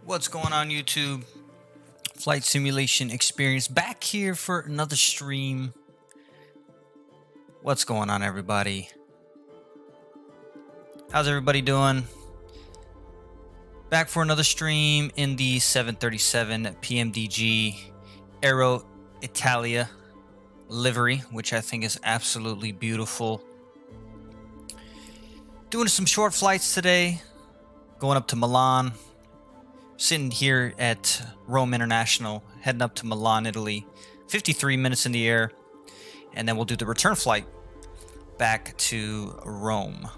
What's going on, YouTube? Flight Simulation Experience back here for another stream. What's going on, everybody? How's everybody doing? Back for another stream in the 737 PMDG Aero Italia livery, which I think is absolutely beautiful. Doing some short flights today, going up to Milan. Sitting here at Rome International, heading up to Milan, Italy. 53 minutes in the air, and then we'll do the return flight back to Rome.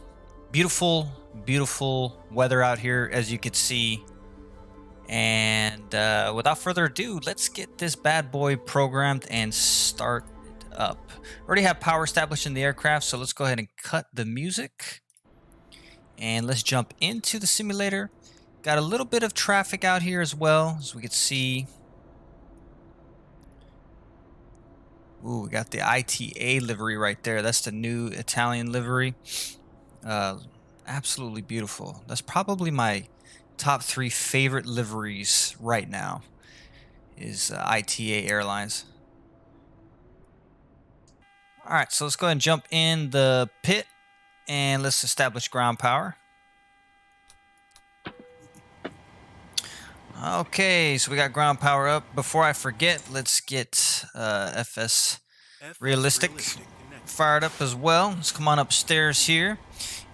Beautiful, beautiful weather out here, as you can see. And without further ado, let's get this bad boy programmed and start it up. Already have power established in the aircraft, so let's go ahead and cut the music. And let's jump into the simulator. Got a little bit of traffic out here as well, as we can see. Ooh, we got the ITA livery right there. That's the new Italian livery. Absolutely beautiful. That's probably my top 3 favorite liveries right now, is ITA Airlines. All right, so let's go ahead and jump in the pit, and let's establish ground power. Okay, so we got ground power up. Before I forget, let's get FS Realistic fired up as well. Let's come on upstairs here,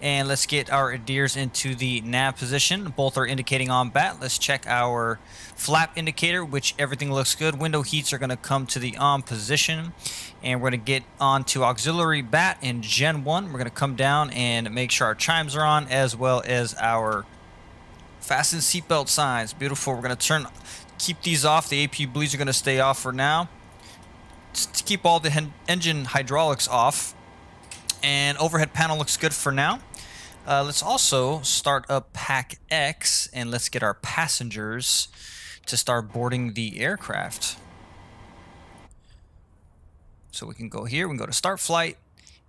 and let's get our adheres into the nav position. Both are indicating on bat. Let's check our flap indicator, which everything looks good. Window heats are going to come to the on position, and we're going to get on to auxiliary bat in Gen 1. We're going to come down and make sure our chimes are on, as well as our fasten seatbelt signs. Beautiful. We're going to keep these off. The APU bleeds are going to stay off for now. Just to keep all the engine hydraulics off. And overhead panel looks good for now. Let's also start up Pack X, and let's get our passengers to start boarding the aircraft. So we can go here, we can go to start flight,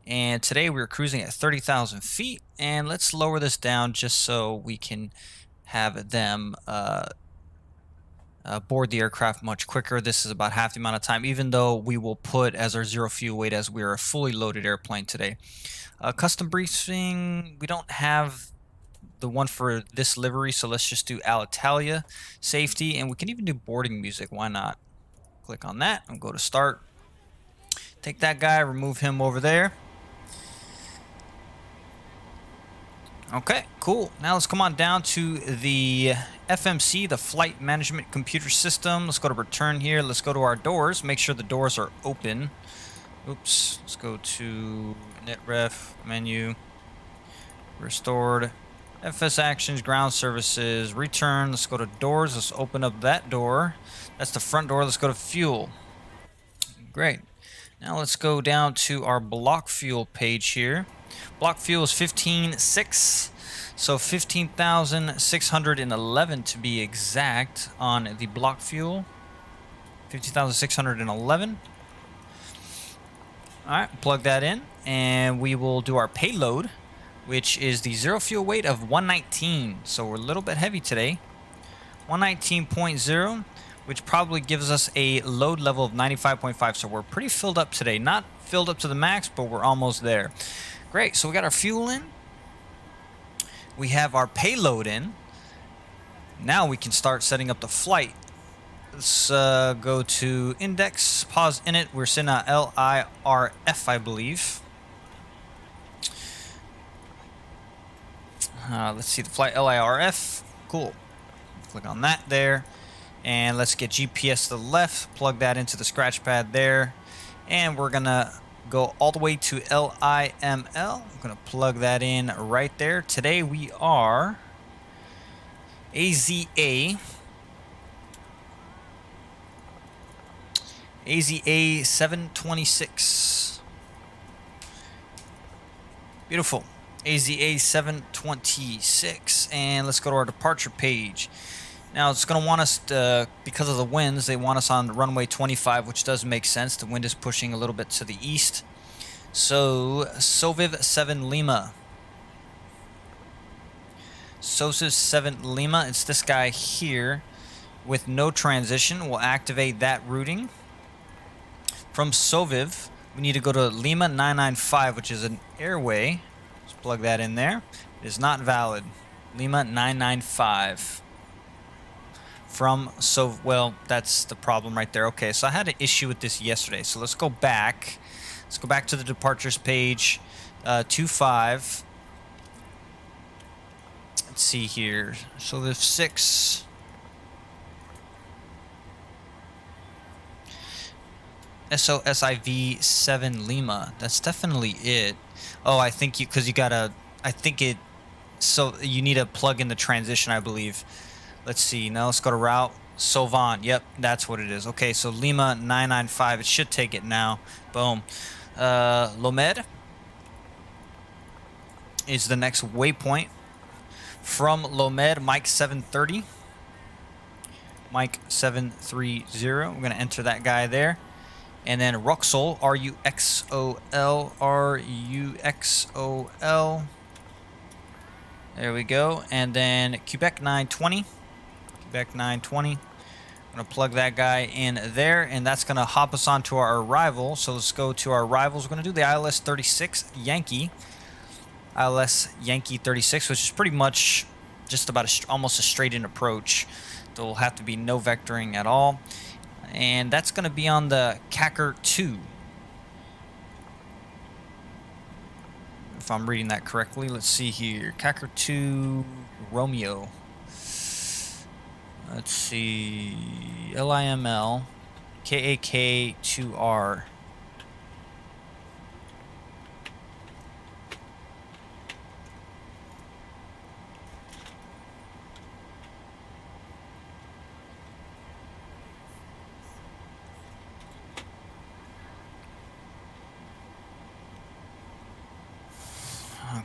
and today we're cruising at 30,000 feet, and let's lower this down just so we can have them board the aircraft much quicker. This is about half the amount of time, even though we will put as our zero fuel weight as we are a fully loaded airplane today. Custom briefing, we don't have the one for this livery, so let's just do Alitalia safety, and we can even do boarding music. Why not? Click on that and go to start. Take that guy, remove him over there. Okay, cool. Now let's come on down to the FMC, the Flight Management Computer System. Let's go to return here. Let's go to our doors. Make sure the doors are open. Oops. Let's go to netref, menu, restored, FS actions, ground services, return. Let's go to doors. Let's open up that door. That's the front door. Let's go to fuel. Great. Now let's go down to our block fuel page here. Block fuel is 15.6, so 15,611 to be exact on the block fuel. 15,611. All right, plug that in, and we will do our payload, which is the zero fuel weight of 119. So we're a little bit heavy today. 119.0, which probably gives us a load level of 95.5. So we're pretty filled up today. Not filled up to the max, but we're almost there. Great, so we got our fuel in. We have our payload in. Now we can start setting up the flight. Let's go to index, pause in it. We're sitting at LIRF, I believe. Let's see the flight, LIRF. Cool. Click on that there. And let's get GPS to the left. Plug that into the scratch pad there. And we're going to go all the way to LIML. I'm going to plug that in right there. Today we are AZA 726. Beautiful. AZA 726. And let's go to our departure page. Now it's going to want us to, because of the winds, they want us on runway 25, which does make sense. The wind is pushing a little bit to the east. So Soviv 7 Lima. Soviv 7 Lima, it's this guy here with no transition. We'll activate that routing. From Soviv, we need to go to Lima 995, which is an airway. Let's plug that in there. It is not valid. Lima 995. Well, that's the problem right there. Okay, so I had an issue with this yesterday. So let's go back. Let's go back to the departures page. 25. Let's see here. So there's 6. SOSIV 7 Lima. That's definitely it. Oh, I think because you gotta, so you need to plug in the transition, I believe. Let's see. Now let's go to route. Sovan. Yep, that's what it is. Okay, so Lima 995. It should take it now. Boom. Lomed is the next waypoint. From Lomed, Mike 730. Mike 730. We're going to enter that guy there. And then Ruxol, R-U-X-O-L, R-U-X-O-L. There we go. And then Quebec 920. Quebec 920. I'm going to plug that guy in there, and that's going to hop us onto our arrival. So let's go to our arrivals. We're going to do the ILS 36 Yankee. ILS Yankee 36, which is pretty much just about almost a straight-in approach. There will have to be no vectoring at all. And that's going to be on the Cacker 2. If I'm reading that correctly. Let's see here. Cacker 2 Romeo. Let's see. LIML. KAK2R.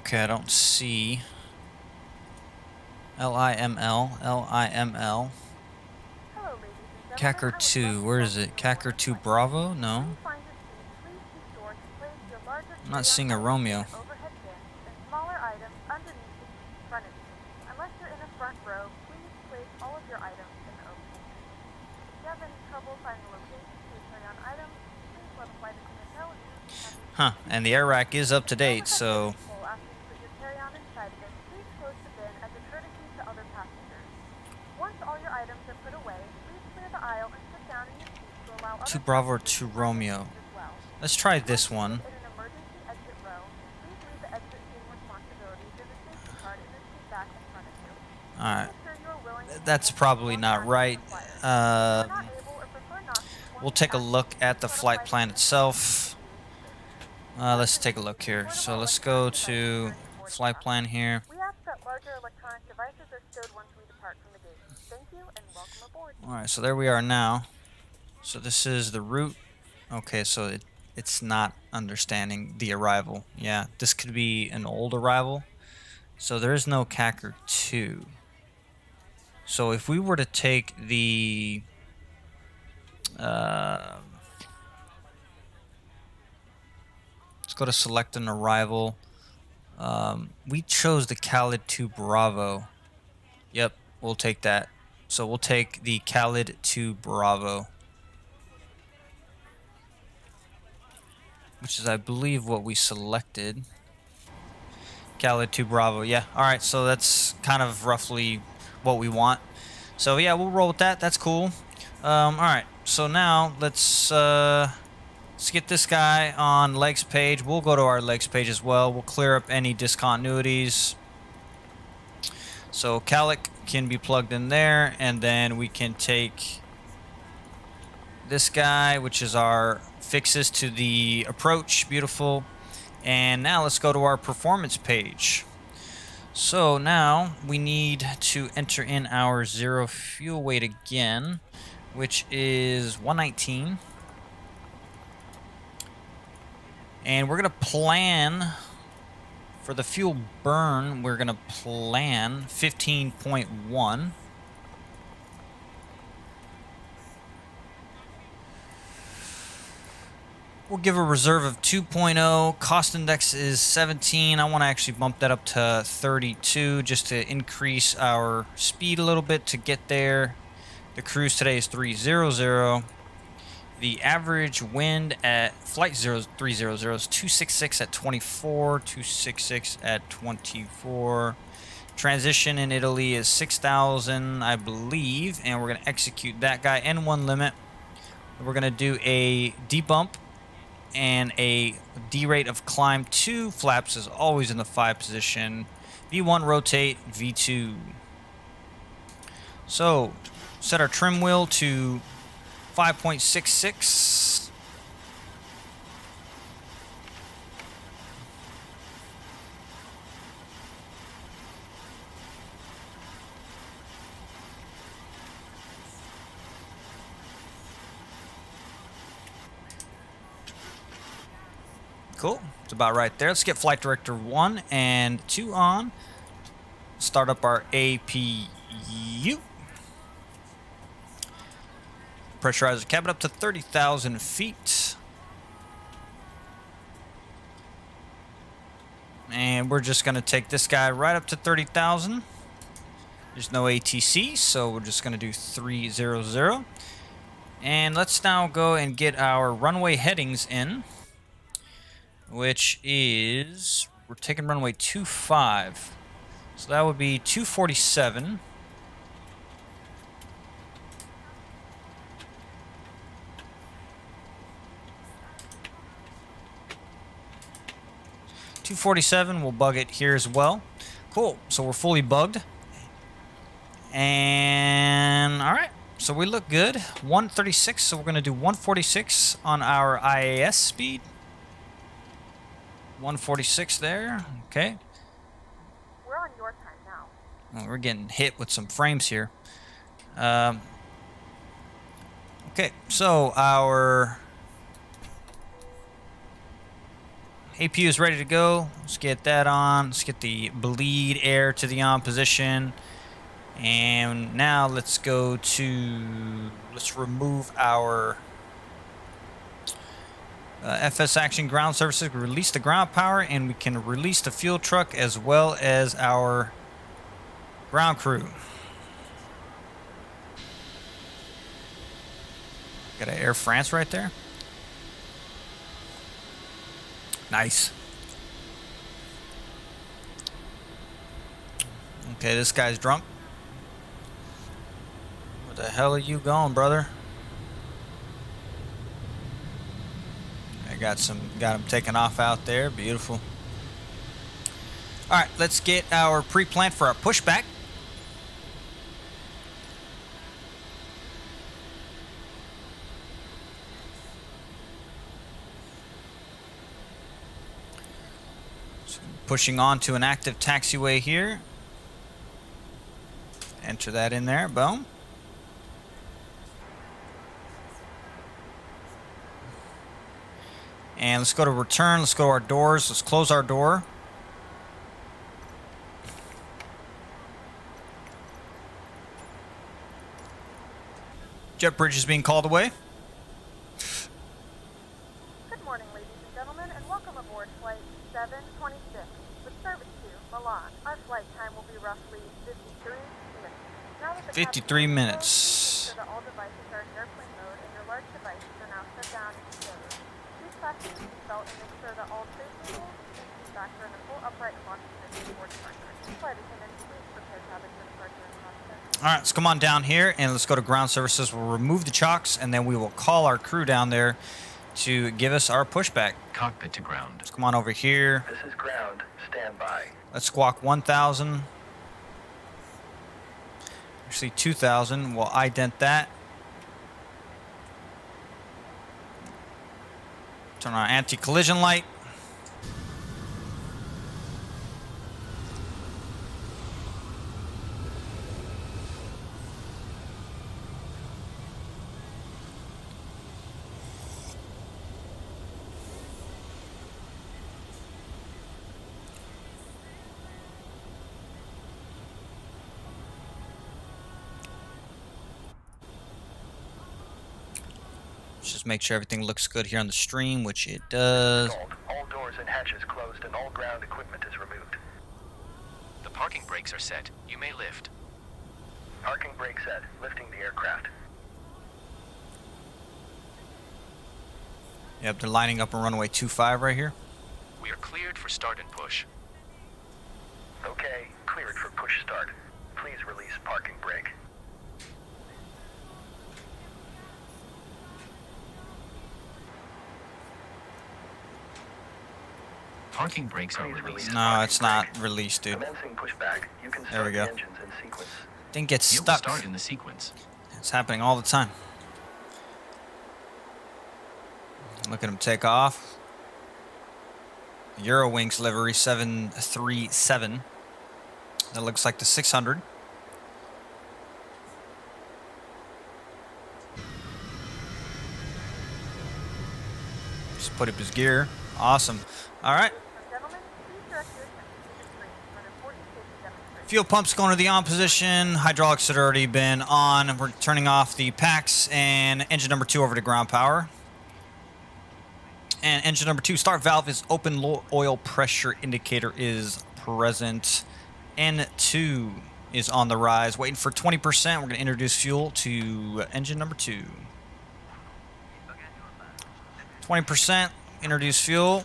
Okay, I don't see Liml, Liml. Hello, ladies and Cacker gentlemen. I would 2, love to where is welcome it? you Cacker aboard 2 flight. Bravo? When No. you find your seat, please be sure to place your larger I'm not carry-on seeing a items in Romeo. the overhead bins and smaller items underneath the seat in front of you. Unless you're in the front row, please place all of your items in the overhead bin. If you have any trouble finding a location for your carry-on items, please let a flight attendant know and we will be happy to Huh, assist and you. the air rack is up If to the date, overhead bin so... is full after you put your carry-on inside of it, please close the bin as a courtesy to other passengers. Once all your items are put away, please clear the aisle and sit down in your seat to allow 2 other Bravo or passengers 2 to find their Romeo. seats as well. Let's try If you are this seated one. in an emergency exit row, please leave the exit seating responsibilities in the safety card in the seat back in front of you. Alright. Make sure you are willing and That's able to probably perform not tasks as right. required. If you are not Um, able or prefer not to perform we'll these take a tasks, look at please the let a flight flight plan attendant know and we will itself. be able to assist. For Let's take a information look on here. So portable let's go electronic devices to during your boarding flight process, plan here. we ask that larger electronic devices are stowed once we depart from the gate. Thank you and welcome aboard. Alright, so there we are now. So this is the route. Okay, so it's not understanding the arrival. Yeah, this could be an old arrival. So there is no Cacker 2. So if we were to take the... let's go to select an arrival. We chose the Khalid 2 Bravo. Yep, we'll take that. So we'll take the Khalid 2 Bravo, which is, I believe, what we selected. Khalid 2 Bravo, yeah. Alright, so that's kind of roughly what we want. So yeah, we'll roll with that. That's cool. Alright, so now let's get this guy on legs page. We'll go to our legs page as well. We'll clear up any discontinuities. So Calic can be plugged in there, and then we can take this guy, which is our fixes to the approach. Beautiful. And now let's go to our performance page. So now we need to enter in our zero fuel weight again, which is 119. And we're going to plan for the fuel burn. We're going to plan 15.1. We'll give a reserve of 2.0. Cost index is 17. I want to actually bump that up to 32 just to increase our speed a little bit to get there. The cruise today is 300. The average wind at flight 0300 is 266 at 24, 266 at 24. Transition in Italy is 6,000, I believe, and we're going to execute that guy. N1 limit. We're going to do a debump and a D rate of climb. 2 flaps is always in the 5 position. V1 rotate, V2. So set our trim wheel to 5.66. Cool. It's about right there. Let's get Flight Director 1 and 2 on. Start up our APU. Pressurize the cabin up to 30,000 feet. And we're just going to take this guy right up to 30,000. There's no ATC, so we're just going to do 300. And let's now go and get our runway headings in, which is, we're taking runway 25. So that would be 247. We'll bug it here as well. Cool. So we're fully bugged. And all right. So we look good. 136. So we're going to do 146 on our IAS speed. 146 there. Okay. We're on your time now. Well, we're getting hit with some frames here. Okay. So our APU is ready to go. Let's get that on. Let's get the bleed air to the on position. And now let's go to, let's remove our FS Action ground services. We release the ground power, and we can release the fuel truck as well as our ground crew. Got an Air France right there. Nice. Okay, this guy's drunk. Where the hell are you going, brother? I got him taken off out there. Beautiful. All right, let's get our pre-plant for our pushback. So pushing on to an active taxiway here. Enter that in there. Boom. And let's go to return. Let's go to our doors. Let's close our door. Jet bridge is being called away. Good morning, ladies and gentlemen, and welcome aboard Flight 726 with service to Milan. Our flight time will be roughly 53 minutes. Now that the 53 minutes. Make sure that all devices are in airplane mode and your large devices are now shut down and stowed. Please fasten your seatbelt and make sure that all tray tables and seat backs are in a full upright lock position before departure. Flight attendants, please prepare cabin for departure and contact. All right, let's come on down here and let's go to ground services. We'll remove the chocks and then we will call our crew down there to give us our pushback. Cockpit to ground. Let's come on over here. This is ground. Stand by. Let's squawk 1,000. Actually, 2,000. We'll ident that. Turn on anti-collision light. Just make sure everything looks good here on the stream, which it does. All doors and hatches closed and all ground equipment is removed. The parking brakes are set. You may lift. Parking brake set. Lifting the aircraft. Yep, they're lining up on runway 25 right here. We are cleared for start and push. Okay, cleared for push start. Please release parking brake. Parking brakes are released. No, it's not released, dude. Commencing pushback. You can There start we go. the engines in sequence. Thing gets You will stuck. start in the sequence. It's happening all the time. Look at him take off. Eurowings livery 737. That looks like the 600. Just put up his gear. Awesome. All right. Gentlemen, please direct your attention to the screen for an important safety demonstration. Fuel pumps going to the on position. Hydraulics had already been on. We're turning off the packs and engine number 2 over to ground power. And engine number 2 start valve is open. Low oil pressure indicator is present. N2 is on the rise. Waiting for 20%. We're going to introduce fuel to engine number 2. 20%. Introduce fuel.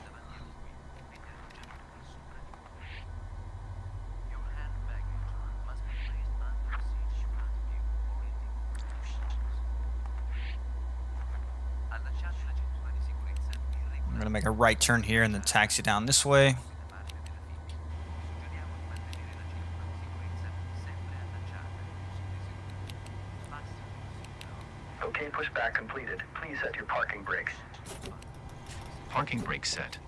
I'm going to make a right turn here and then taxi down this way. Okay, pushback completed. Please set your parking brake. Parking brake set.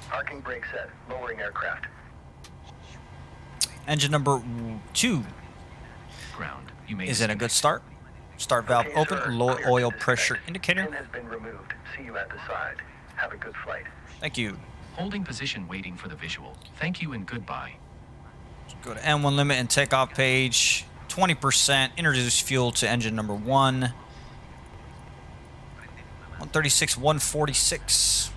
Parking brake set. Lowering aircraft. Engine number 2 Ground. You may is in a disconnect. good start. Start valve Okay, open. sir. Low Clear to oil disconnect. pressure indicator. Pin has been removed. See you at the side. Have a good flight. Thank you. Holding position waiting for the visual. Thank you and goodbye. Go to N1 limit and takeoff page. 20%. Introduce fuel to engine number 1. 136, 146.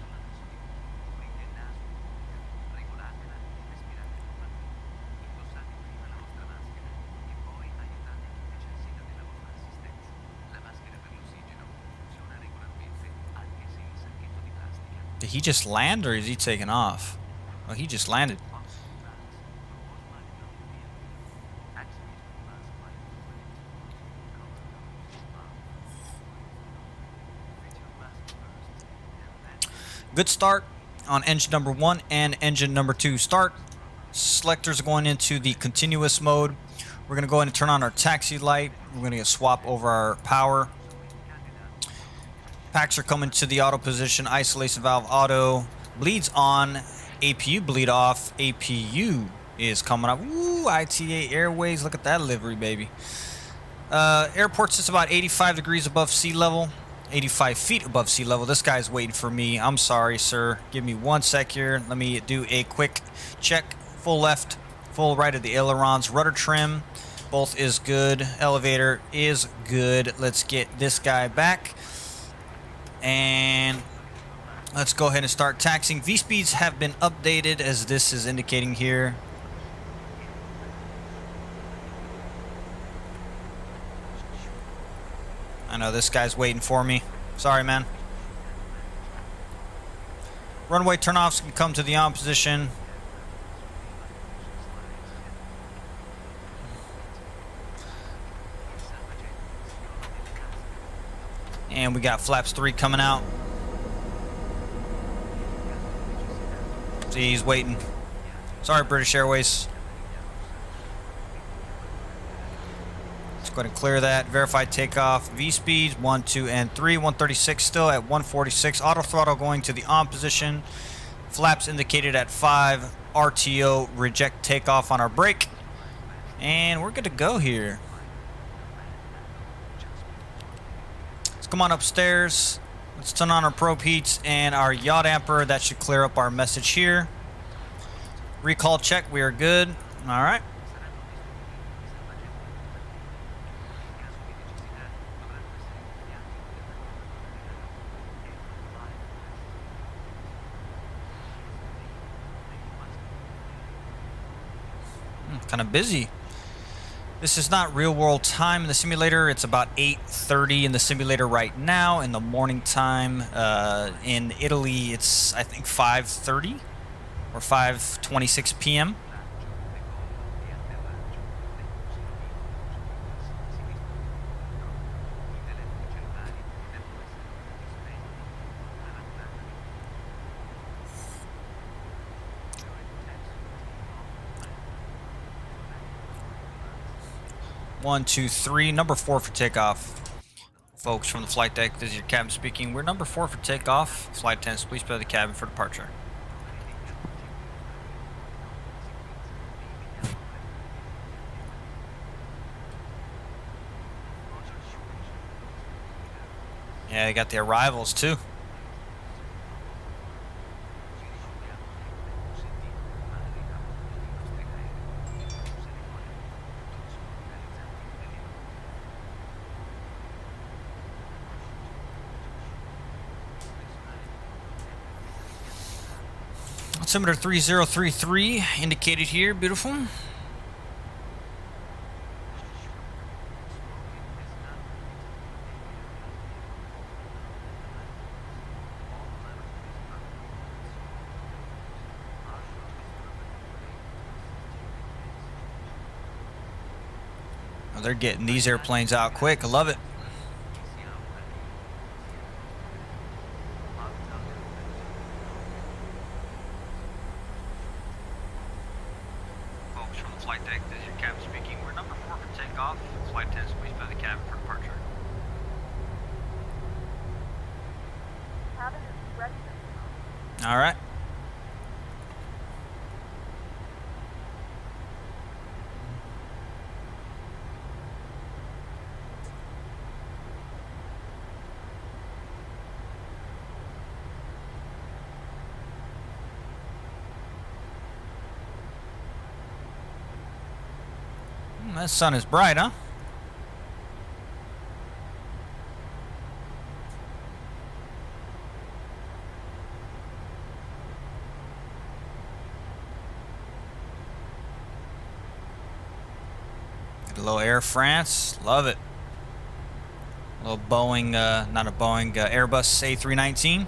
Did he just land or is he taking off? Oh, he just landed. Good start on engine number 1 and engine number 2. Start. Selectors are going into the continuous mode. We're going to go ahead and turn on our taxi light. We're going to swap over our power. Packs are coming to the auto position. Isolation valve auto. Bleeds on. APU bleed off. APU is coming up. Ooh, ITA Airways. Look at that livery, baby. Airport sits about 85 degrees above sea level. 85 feet above sea level. This guy's waiting for me. I'm sorry, sir. Give me 1 sec here. Let me do a quick check. Full left, full right of the ailerons. Rudder trim, both is good. Elevator is good. Let's get this guy back. And let's go ahead and start taxiing. V-speeds have been updated as this is indicating here. I know this guy's waiting for me. Sorry, man. Runway turnoffs can come to the on position. And we got flaps 3 coming out. See, he's waiting. Sorry, British Airways. Let's go ahead and clear that. Verify takeoff. V speeds 1, 2, and 3. 136 still at 146. Auto throttle going to the on position. Flaps indicated at 5. RTO reject takeoff on our brake. And we're good to go here. Let's come on upstairs. Let's turn on our probe heats and our yacht amper. That should clear up our message here. Recall check. We are good. All right. Kind of busy. This is not real world time in the simulator. It's about 8:30 in the simulator right now. In the morning time in Italy, it's I think 5:30 or 5:26 p.m. One, two, three. Number 4 for takeoff. Folks from the flight deck, this is your captain speaking. We're number 4 for takeoff. Flight attendants, please prepare the cabin for departure. Yeah, they got the arrivals too. Altimeter 3033 indicated here. Beautiful. Oh, they're getting these airplanes out quick. I love it. Flight deck, this is your captain speaking. We're number 4 for takeoff. Flight attendants, please prepare the cabin for departure. Cabin is ready to All right. That sun is bright, huh? Get a little Air France. Love it. A little Boeing, not a Boeing, Airbus A319.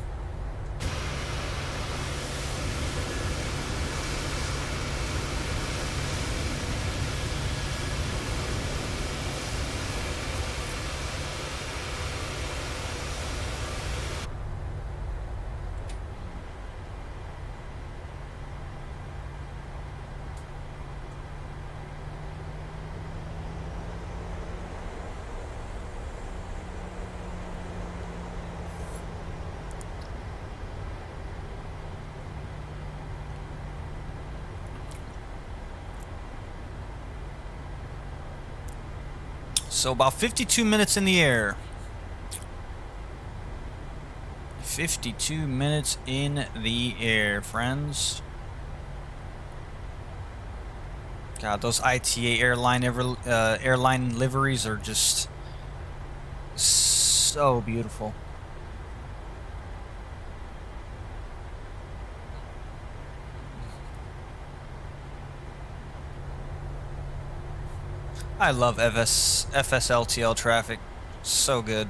So about 52 minutes in the air. 52 minutes in the air, friends. God, those ITA airline liveries are just so beautiful. I love FSLTL traffic. So good.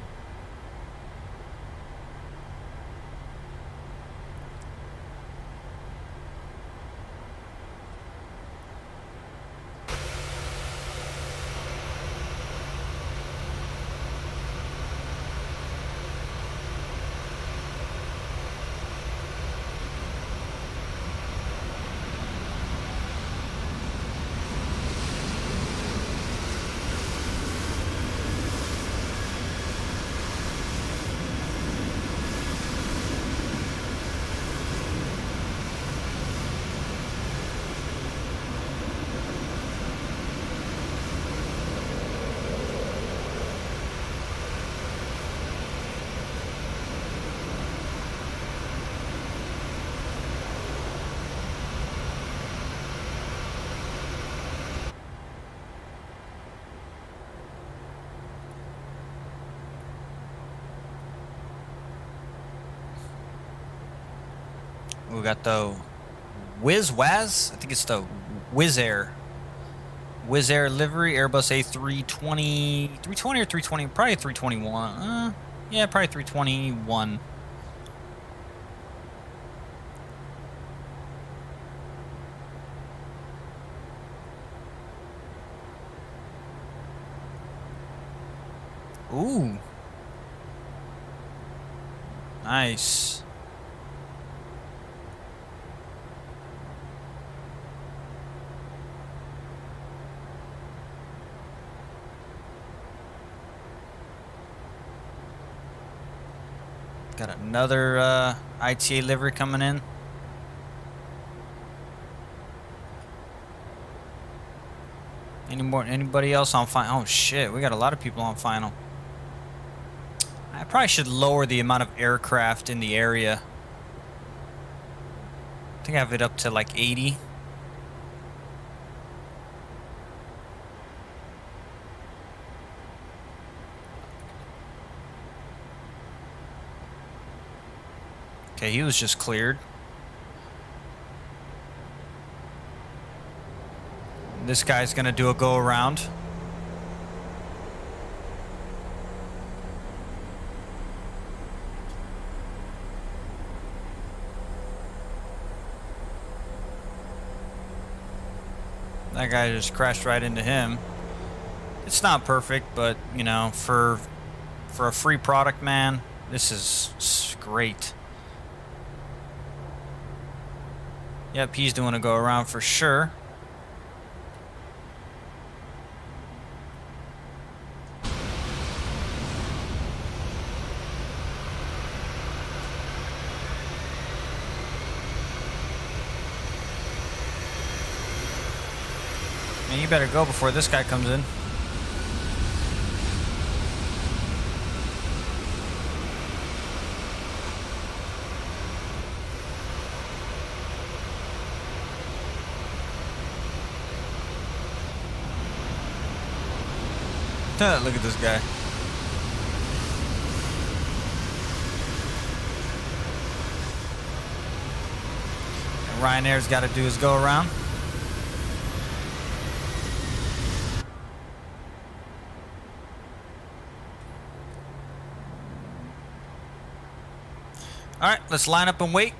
We got the Waz. I think it's the Wizz Air livery, Airbus A320, 320 or 320, probably 321. Yeah, probably 321. Ooh. Nice. Got another ITA livery coming in. Anybody else on final? Oh shit, we got a lot of people on final. I probably should lower the amount of aircraft in the area. I think I have it up to like 80. Okay, he was just cleared. This guy's gonna do a go around. That guy just crashed right into him. It's not perfect, but you know, for a free product, man, this is great. Yep, he's doing a go around for sure. Man, you better go before this guy comes in. Look at this guy. And Ryanair's got to do his go around. All right, let's line up and wait.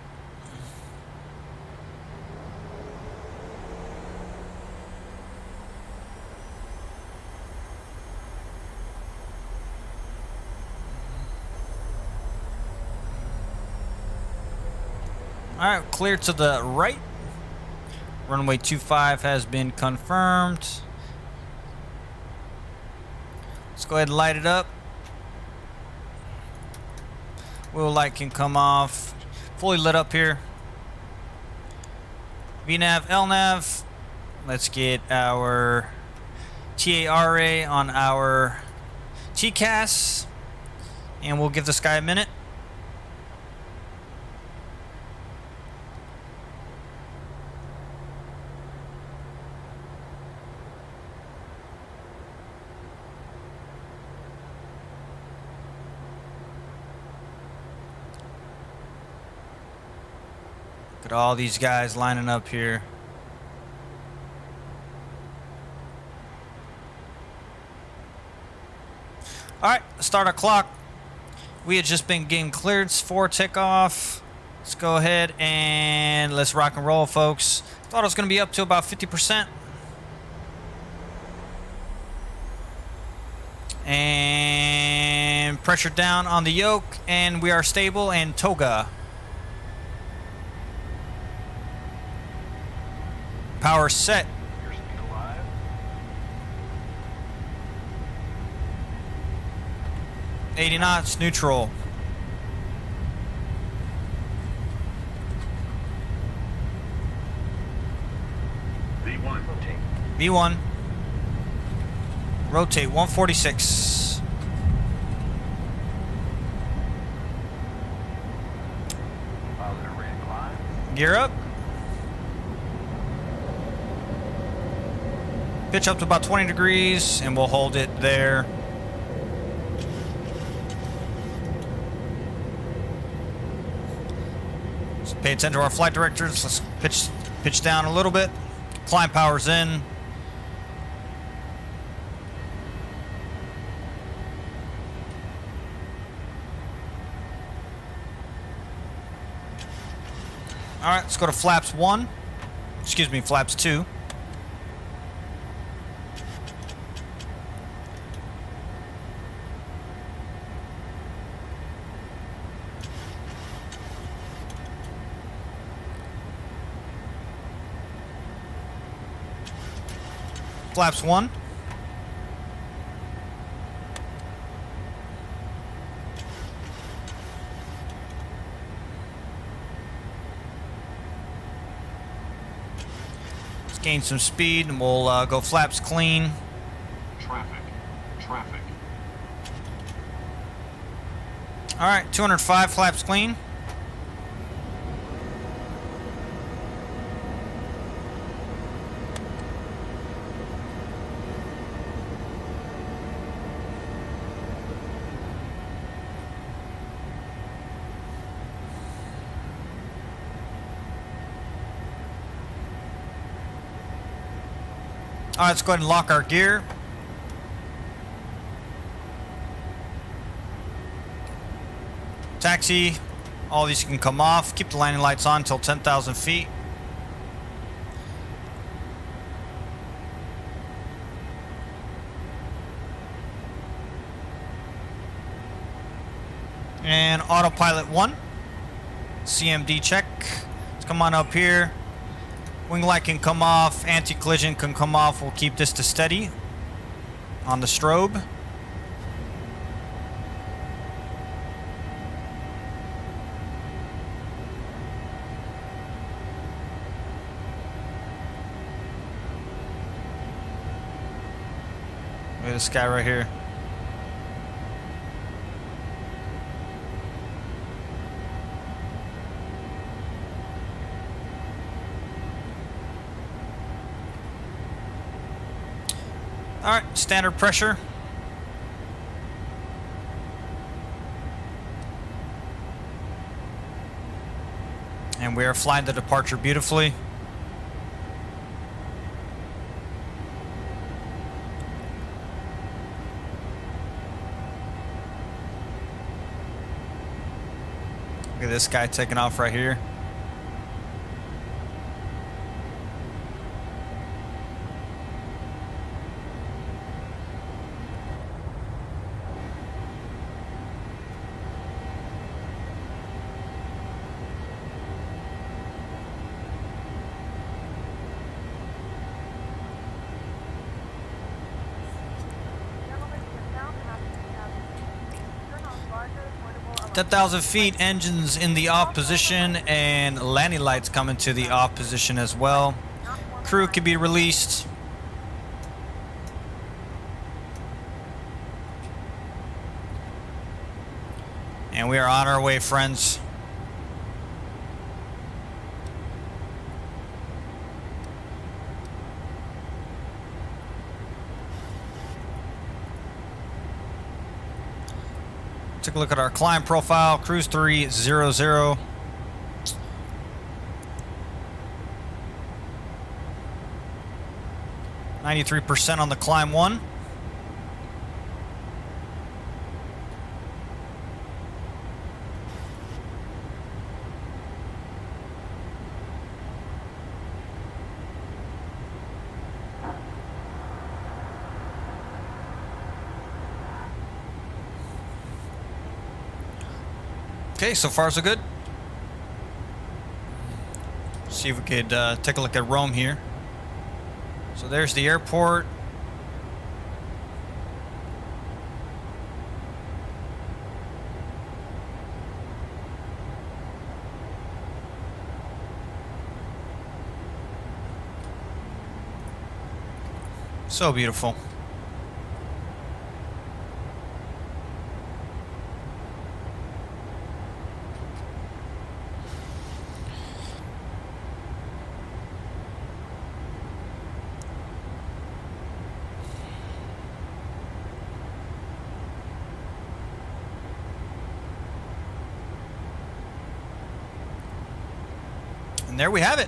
All right, clear to the right. Runway 25 has been confirmed. Let's go ahead and light it up. Wheel light can come off. Fully lit up here. VNav, LNav. Let's get our TARA on our TCAS. And we'll give this guy a minute. Look at all these guys lining up here. All right, start our clock. We had just been getting cleared for takeoff. Let's go ahead and let's rock and roll, folks. Thought it was going to be up to about 50%. And pressure down on the yoke, and we are stable and toga. Power set. Your speed alive. – 80 knots, neutral. V1. Rotate. V1. Rotate 146. Positive rate of climb. Gear up. Pitch up to about 20 degrees, and we'll hold it there. Let's pay attention to our flight directors. Let's pitch down a little bit. Climb power's in. All right, let's go to flaps 1. Excuse me, flaps 2. Flaps 1. Let's gain some speed and we'll go flaps clean. Traffic. Traffic. All right, 205 flaps clean. All right, let's go ahead and lock our gear. Taxi. All these can come off. Keep the landing lights on until 10,000 feet. And autopilot 1. CMD check. Let's come on up here. Wing light can come off, anti-collision can come off. We'll keep this to steady on the strobe. Look at this guy right here. All right, standard pressure. And we are flying the departure beautifully. Look at this guy taking off right here. Gentlemen, we have now passed 10,000 feet. Turn on larger, portable 10,000 feet, engines in the off position, and landing lights coming to the off position as well. Crew can be released. And we are on our way, friends. Take a look at our climb profile, cruise 300. %93 on the climb 1. Okay, so far so good. See if we could take a look at Rome here. So there's the airport. So beautiful. And there we have it.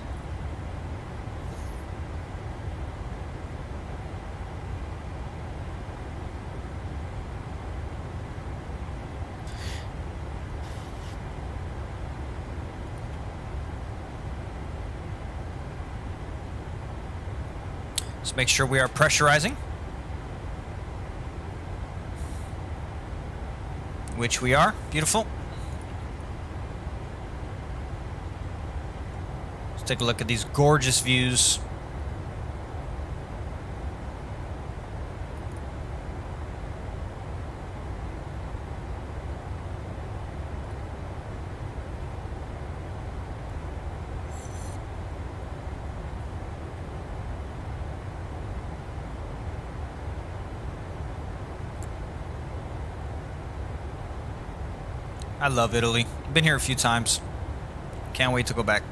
Let's make sure we are pressurizing, which we are. Beautiful. Let's take a look at these gorgeous views. I love Italy. Been here a few times. Can't wait to go back.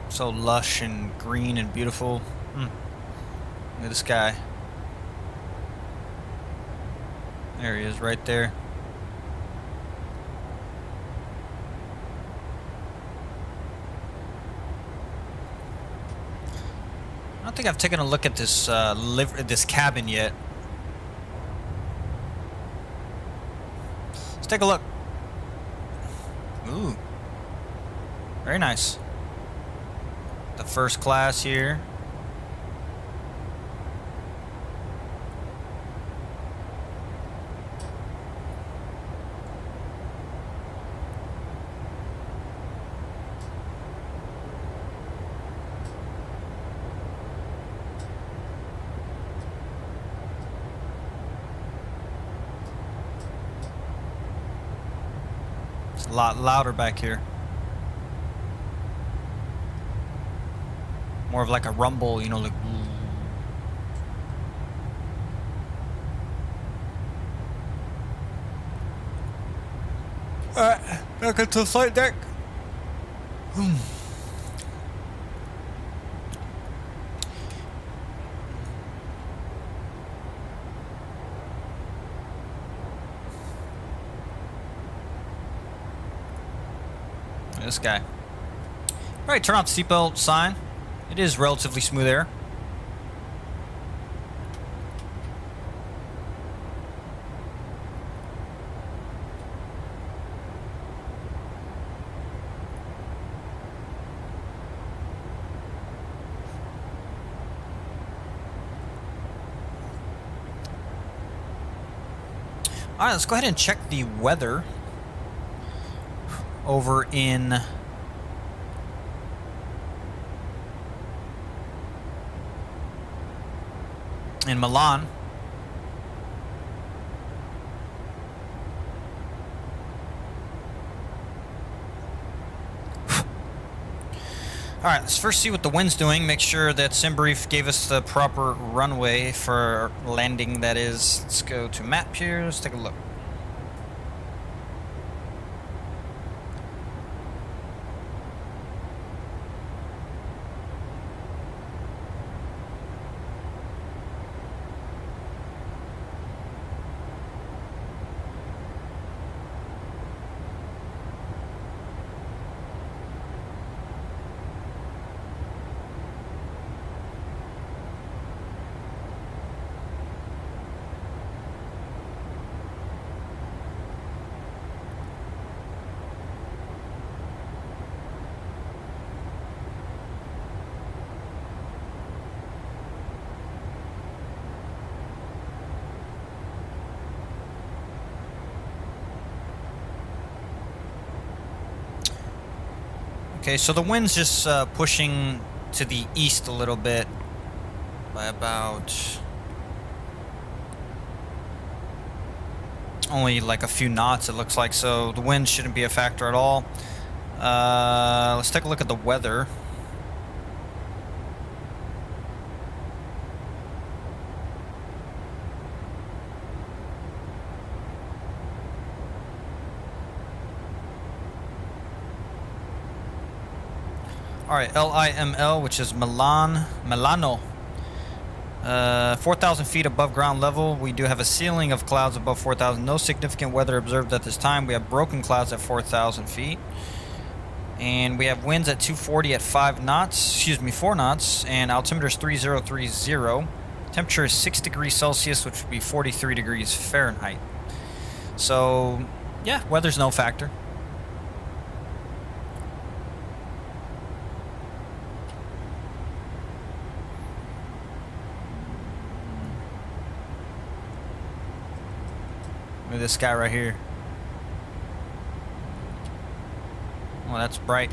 So lush and green and beautiful. Look at this guy. There he is right there. I don't think I've taken a look at this this cabin yet. Let's take a look. Ooh, very nice. The first class here. It's a lot louder back here. More of like a rumble, you know, like. Alright, back into the flight deck. This guy. Alright, turn off the seatbelt sign. It is relatively smooth air. Alright, let's go ahead and check the weather over in Milan. Alright, let's first see what the wind's doing. Make sure that SimBrief gave us the proper runway for landing, that is. Let's go to map here. Let's take a look. Okay, so the wind's just pushing to the east a little bit by about only like a few knots, it looks like, so the wind shouldn't be a factor at all. Let's take a look at the weather. Alright, LIML, which is Milano. 4,000 feet above ground level. We do have a ceiling of clouds above 4,000. No significant weather observed at this time. We have broken clouds at 4,000 feet. And we have winds at 240 at 4 knots. And altimeter is 3030. Temperature is 6 degrees Celsius, which would be 43 degrees Fahrenheit. So, yeah, weather's no factor. Look at this guy right here. Oh, that's bright.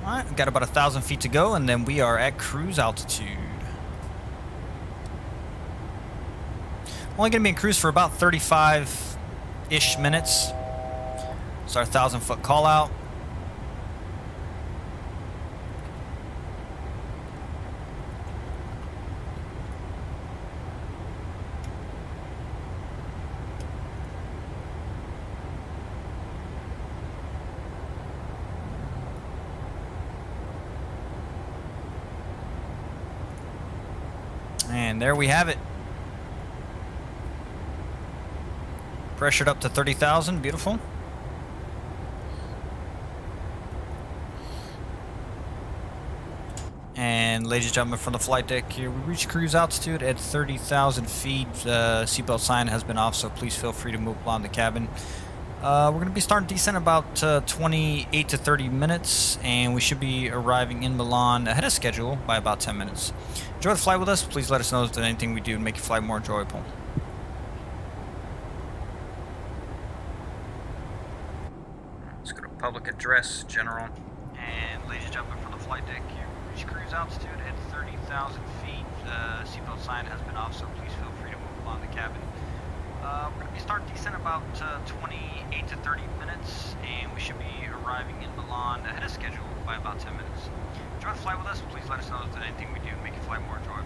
Alright, we've got about 1,000 feet to go, and then we are at cruise altitude. Only going to be in cruise for about 35-ish minutes. It's our 1,000-foot call out. And there we have it. Pressured up to 30,000, beautiful. And ladies and gentlemen, from the flight deck here, we reached cruise altitude at 30,000 feet. Seatbelt sign has been off, so please feel free to move along the cabin. We're going to be starting descent about 28 to 30 minutes, and we should be arriving in Milan ahead of schedule by about 10 minutes. Enjoy the flight with us. Please let us know if there's anything we do to make your flight more enjoyable. Let's go to public address, general. And ladies and gentlemen, from the flight deck here, we reached cruise altitude at 30,000 feet. Seatbelt sign has been off, so please feel free to move along the cabin. We're going to be starting descent about 28 to 30 minutes, and we should be arriving in Milan ahead of schedule by about 10 minutes. Enjoy the flight with us. Please let us know if there's anything we do to make your flight more enjoyable.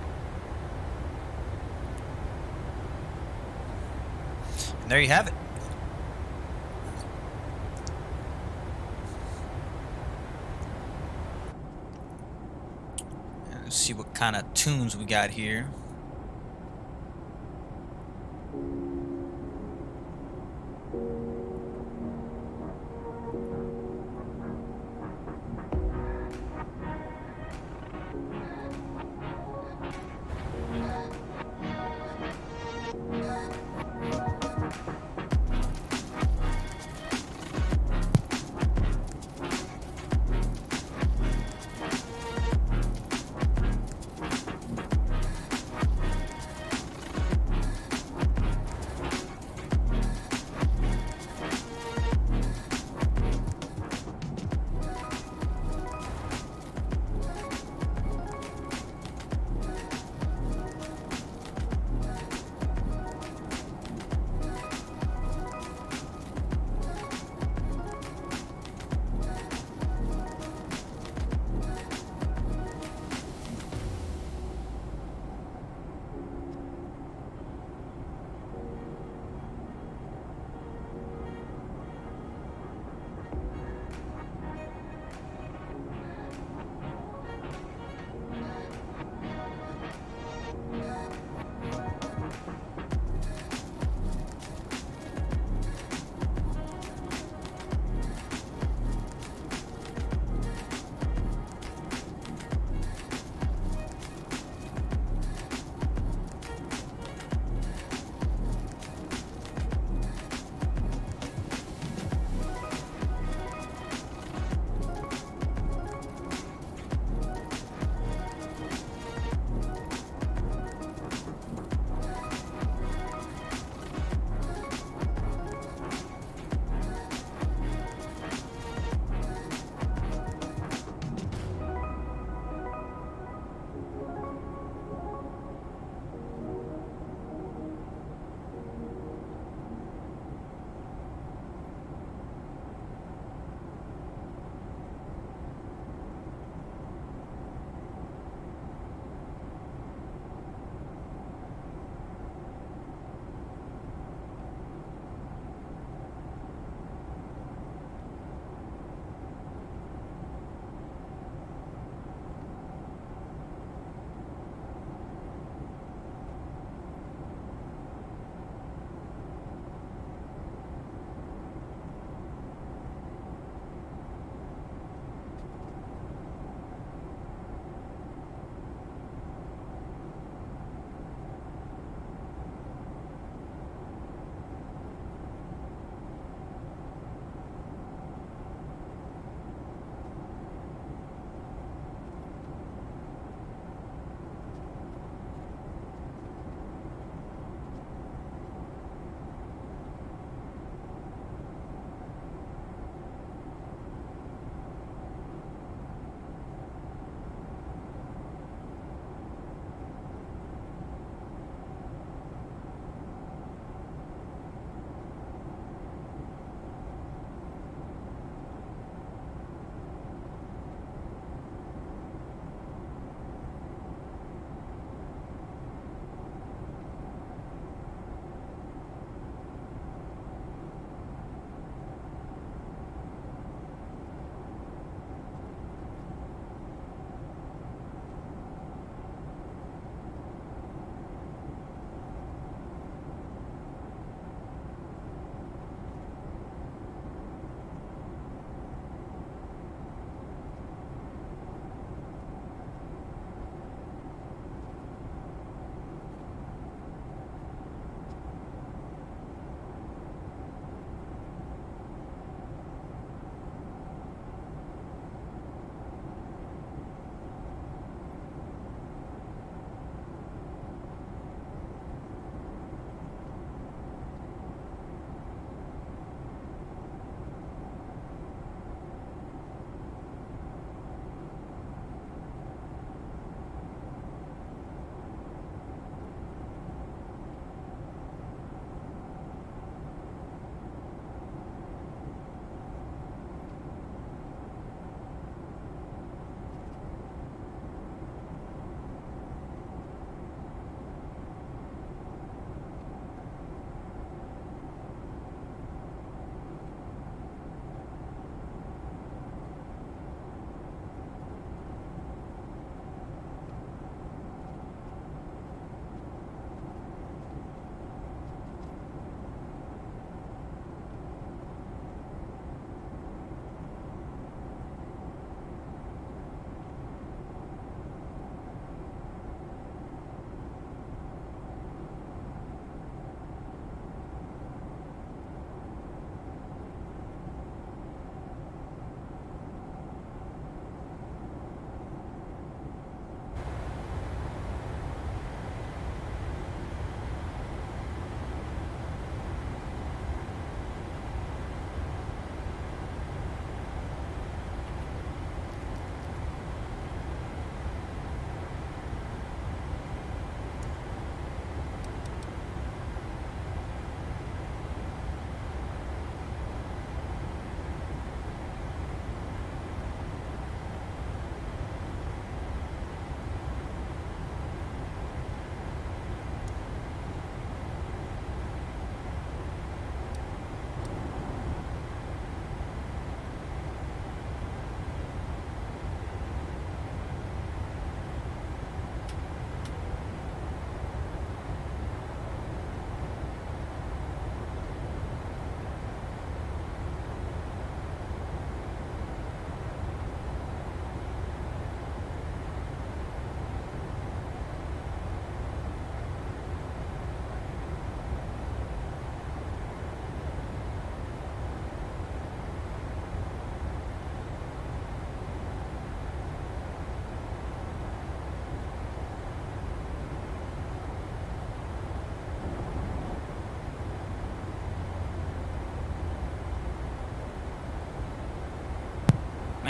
And there you have it. Let's see what kind of tunes we got here.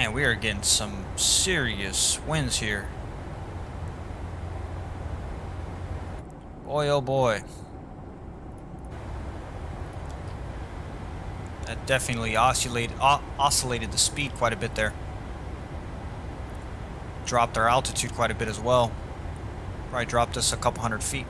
Man, we are getting some serious winds here. Boy, oh boy. That definitely oscillated the speed quite a bit there. Dropped our altitude quite a bit as well. Probably dropped us a couple hundred feet.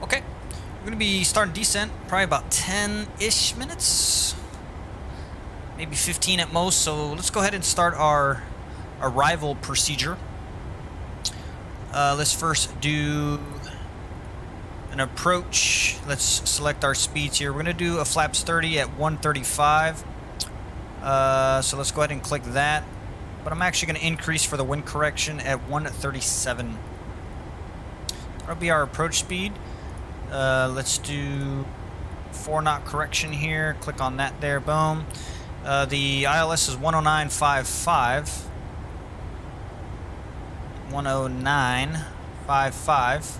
Okay, we're gonna be starting descent probably about 10-ish minutes, maybe 15 at most. So let's go ahead and start our arrival procedure. Let's first do an approach. Let's select our speeds here. We're gonna do a flaps 30 at 135. So let's go ahead and click that. But I'm actually gonna increase for the wind correction at 137. That'll be our approach speed. Let's do 4-knot correction here. Click on that there. Boom. The ILS is 109.55. 109.55.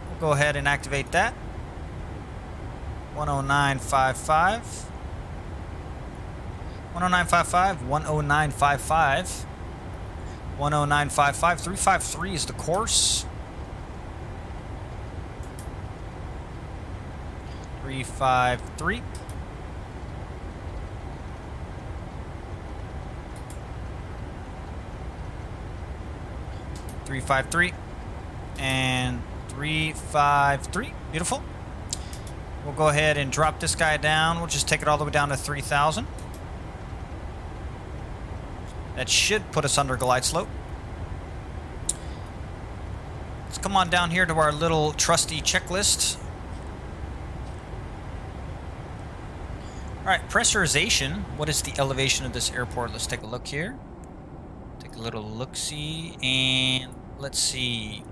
We'll go ahead and activate that. 109.55. 109.55. 109.55. 109.55. 353 is the course. 353. And 353. Beautiful. We'll go ahead and drop this guy down. We'll just take it all the way down to 3,000. That should put us under glide slope. Let's come on down here to our little trusty checklist. Alright, pressurization. What is the elevation of this airport? Let's take a look here. Take a little look-see. And let's see.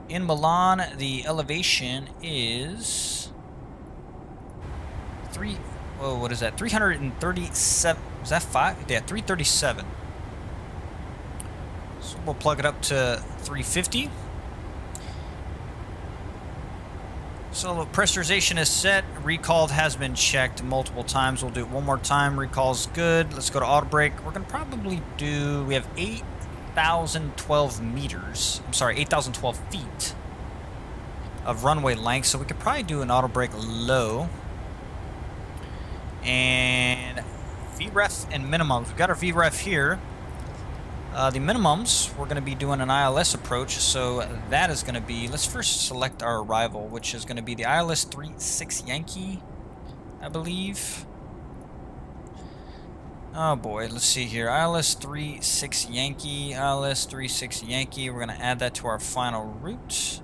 In Milan, the elevation is... what is that? 337. Is that 5? Yeah, 337. So we'll plug it up to 350. So pressurization is set. Recalled has been checked multiple times. We'll do it one more time. Recall's good. Let's go to auto brake. We're going to probably do... We have 8,012 meters. I'm sorry, 8,012 feet of runway length. So we could probably do an auto brake low. And VREF and minimums. We've got our VREF here. The minimums, we're going to be doing an ILS approach, so that is going to be, let's first select our arrival, which is going to be the ILS 36 Yankee, I believe. Oh boy, let's see here. ILS 36 Yankee, ILS 36 Yankee. We're going to add that to our final route.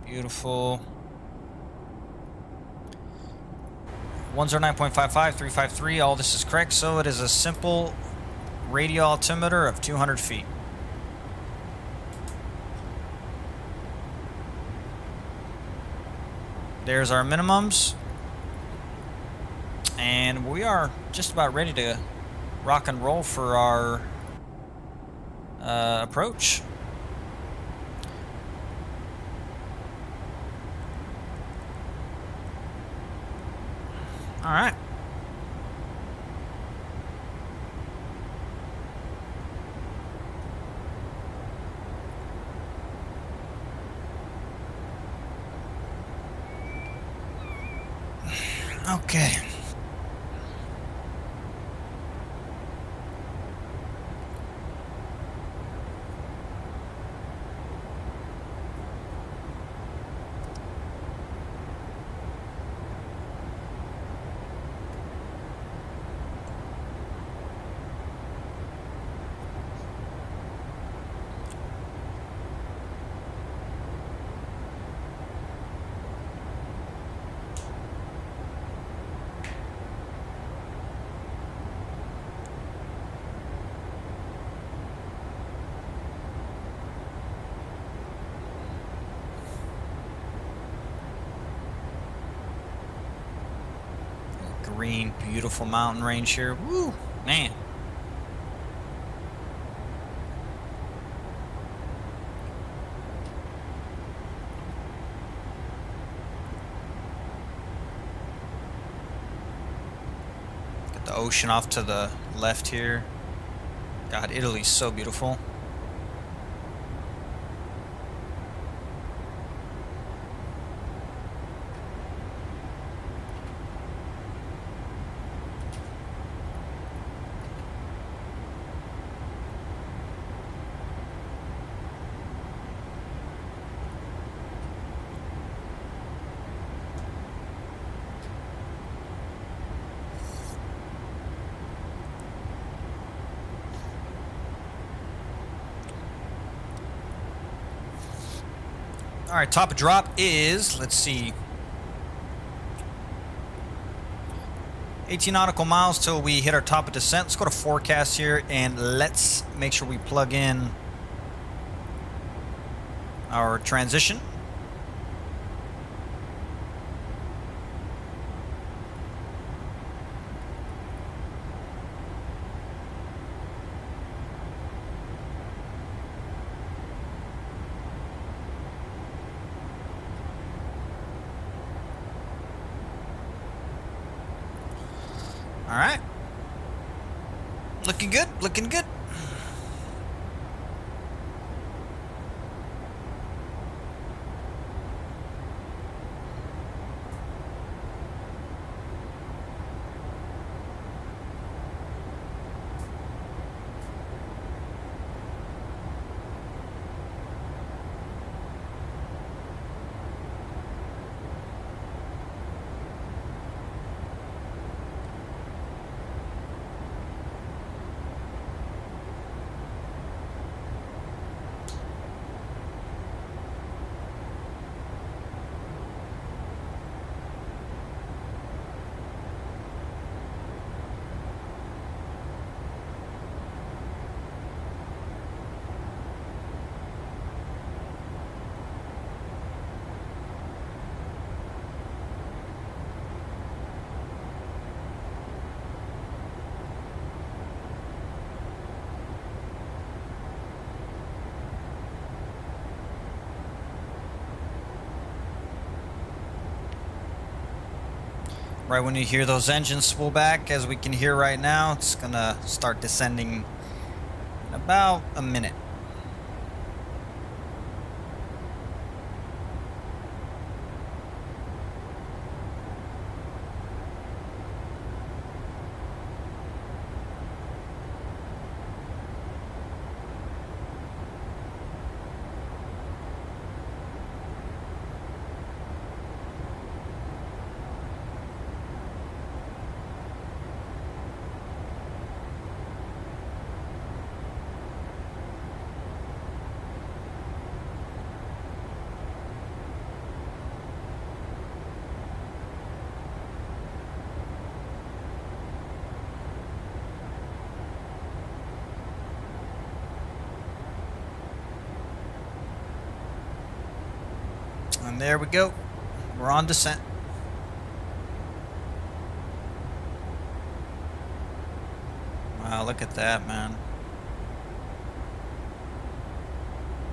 Beautiful. 109.55, 353, all this is correct, so it is a simple radial altimeter of 200 feet. There's our minimums. And we are just about ready to rock and roll for our approach. All right. Okay. Green, beautiful mountain range here. Woo, man. Got the ocean off to the left here. God, Italy's so beautiful. All right, top of drop is, let's see, 18 nautical miles till we hit our top of descent. Let's go to forecast here and let's make sure we plug in our transition. All right. Looking good, looking good. Right when you hear those engines spool back, as we can hear right now, it's gonna start descending in about a minute. And there we go. We're on descent. Wow, look at that, man.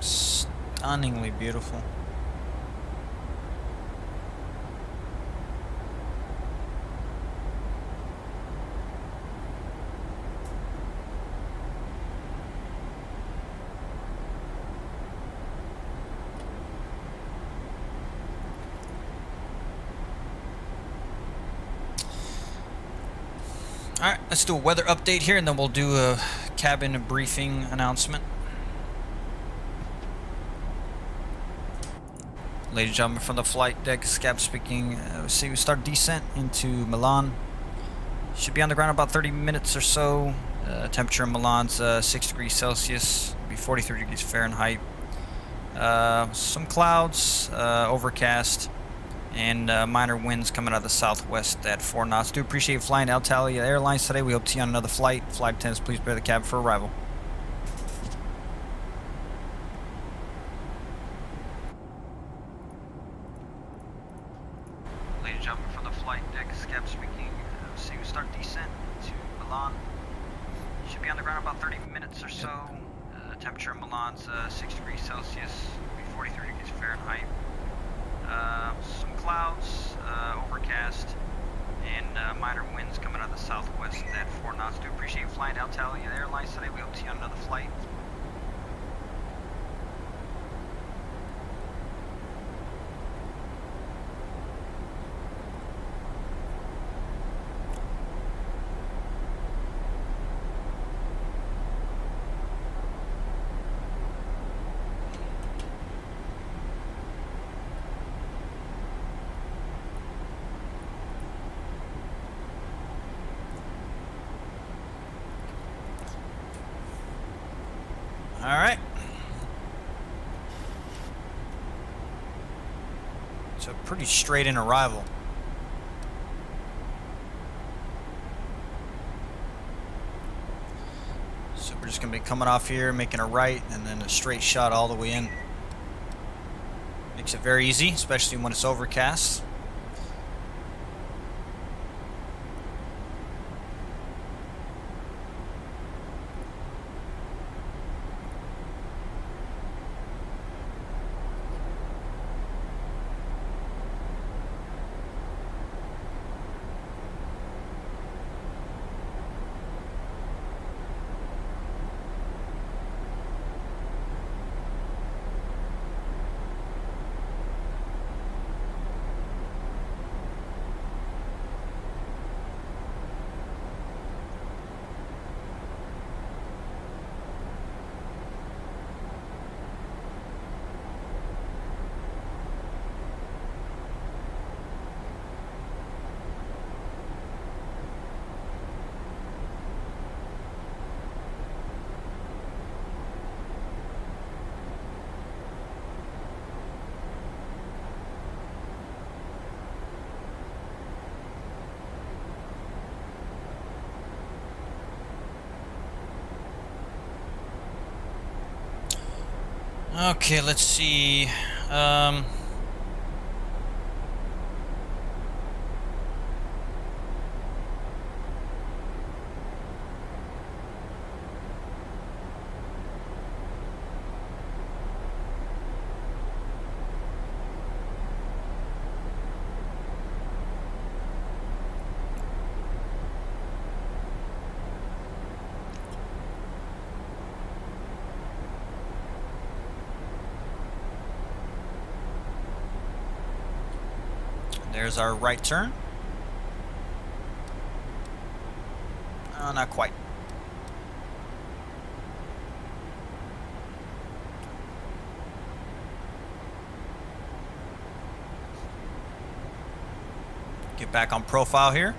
Stunningly beautiful. Alright, let's do a weather update here and then we'll do a cabin briefing announcement. Ladies and gentlemen, from the flight deck, Scab speaking. We start descent into Milan. Should be on the ground about 30 minutes or so. Temperature in Milan's 6 degrees Celsius, be 43 degrees Fahrenheit. Some clouds, overcast, and minor winds coming out of the southwest at 4 knots. Do appreciate flying Alitalia Airlines today. We hope to see you on another flight. Flight attendants, please prepare the cabin for arrival. Ladies and gentlemen, from the flight deck, Scab speaking. We start descent to Milan. Should be on the ground about 30 minutes or so. Temperature in Milan's 6 degrees Celsius, be 43 degrees Fahrenheit. Some clouds, overcast, and minor winds coming out of the southwest at 4 knots. Do appreciate flying Alitalia Airlines today. We hope to see you on another flight. All right. It's a pretty straight in arrival. So we're just going to be coming off here, making a right, and then a straight shot all the way in. Makes it very easy, especially when it's overcast. Okay, let's see. There's our right turn. Not quite. Get back on profile here.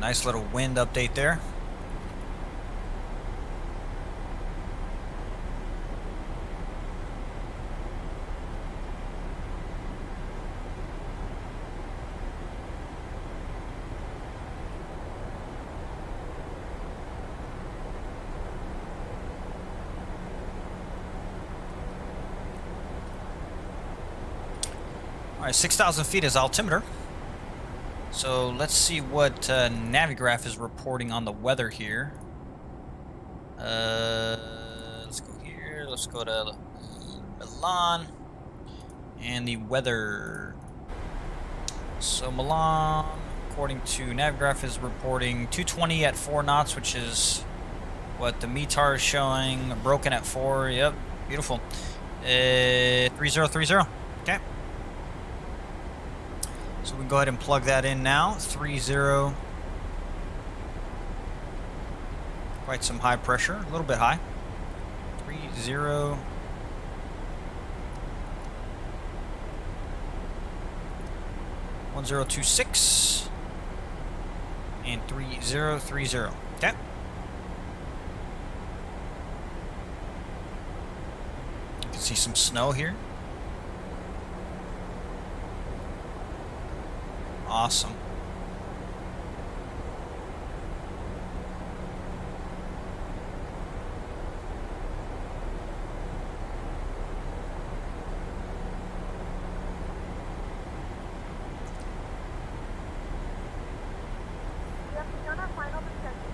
nice little wind update there. All right, 6,000 feet is altimeter. So let's see what Navigraph is reporting on the weather here. Let's go here. Let's go to Milan. And the weather. So Milan, according to Navigraph, is reporting 220 at 4 knots, which is what the METAR is showing. Broken at 4. Yep, beautiful. 3030. Okay. So we can go ahead and plug that in now. 30. Quite some high pressure, a little bit high. 30. 1026 and 3030. Okay. You can see some snow here. Awesome. We have begun our final descent to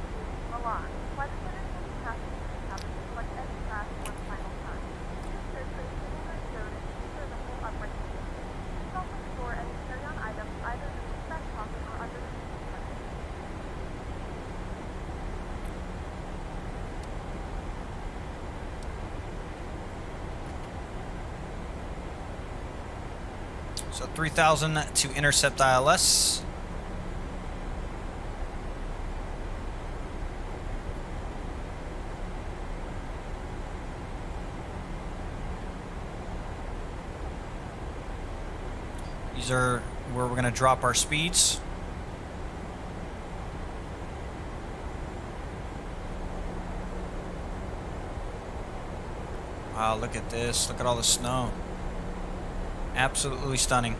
Milan. Flight attendants will be passing through the cabin to select any crash one final time. Be sure to examine the road and secure the whole upright seat. Please also store any carry-on items either in the back pocket or under the seat button. So 3,000 to intercept ILS. These are where we're going to drop our speeds. Wow, look at this. Look at all the snow. Absolutely stunning.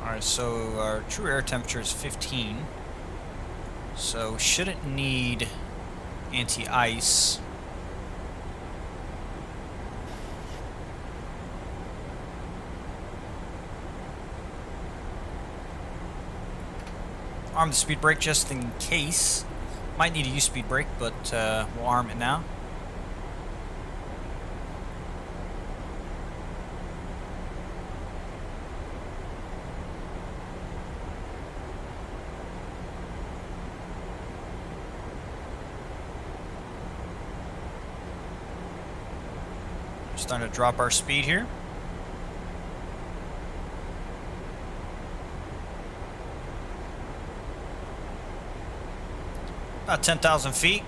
Alright, so our true air temperature is 15. So shouldn't need anti-ice. Arm the speed brake just in case. Might need to use speed brake, but we'll arm it now. Starting to drop our speed here. About 10,000 feet.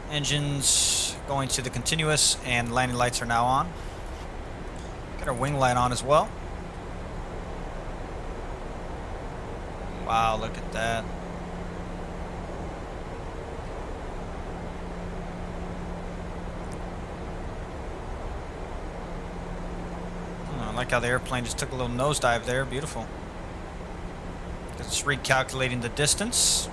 Engines going to the continuous and landing lights are now on. Got our wing light on as well. Wow, look at that. I like how the airplane just took a little nosedive there. Beautiful. It's recalculating the distance.